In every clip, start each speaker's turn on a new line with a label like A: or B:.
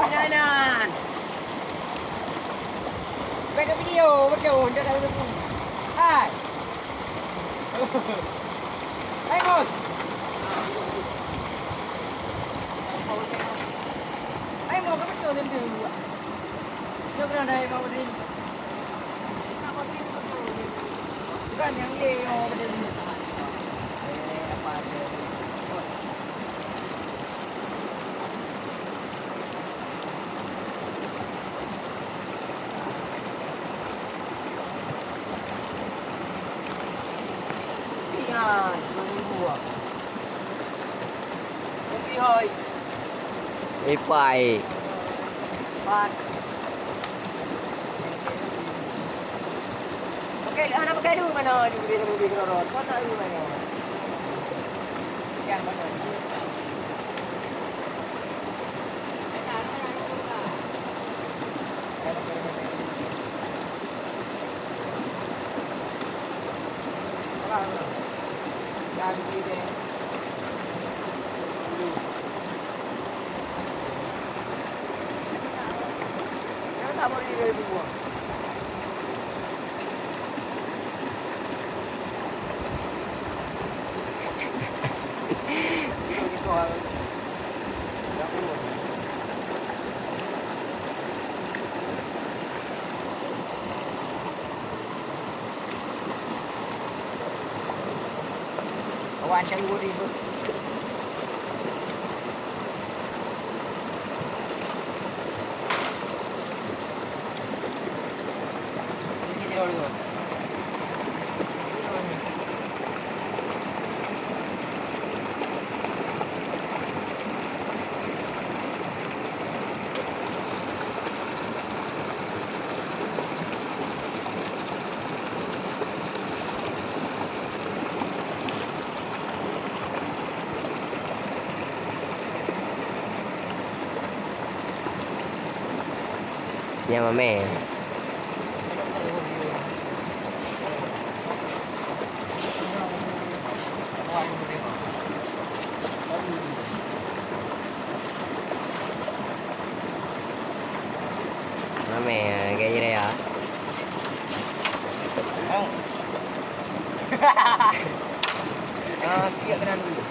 A: Pinainan. Baik video betul dia dah pun. Hai. Hai bos. Hai mau ke betul dia tu. Jom kena dah mau ni. Bukan yang Leo benda ni. Apa ada. Yan, manggu ah. Kopi hoy.
B: Ipai.
A: Pat. Okey, anak pakai dulu mana di mobil kerorot. Kau nak dulu mana? Yang mana? Jangan di tak boleh dari buah. Itu hal. Tak perlu. Awak cari budi tu.
B: Yang mame. Mame kayak gini ya.
A: Siap kena dulu.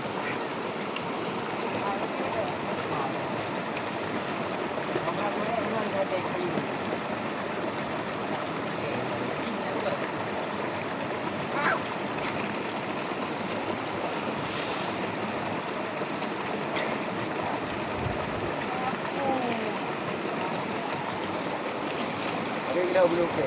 A: Gila belum ke.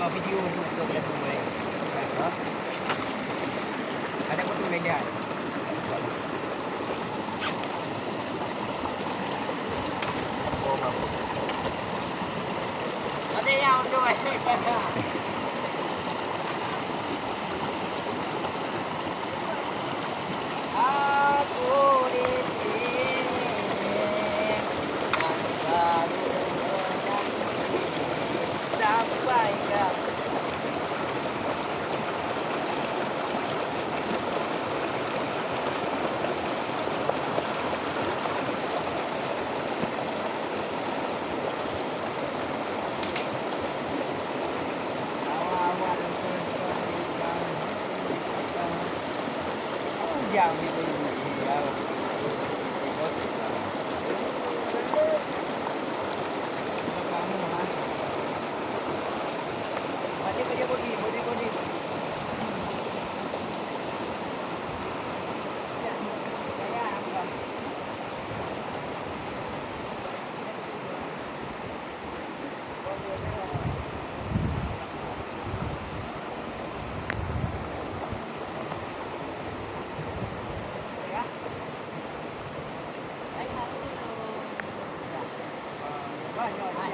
A: Oh, video tu kita boleh buat. Ha? Ada foto media. Ada yang tu. Aku di sini baru sampai ke jam itu ya. Macam kerja bodi. Banyak.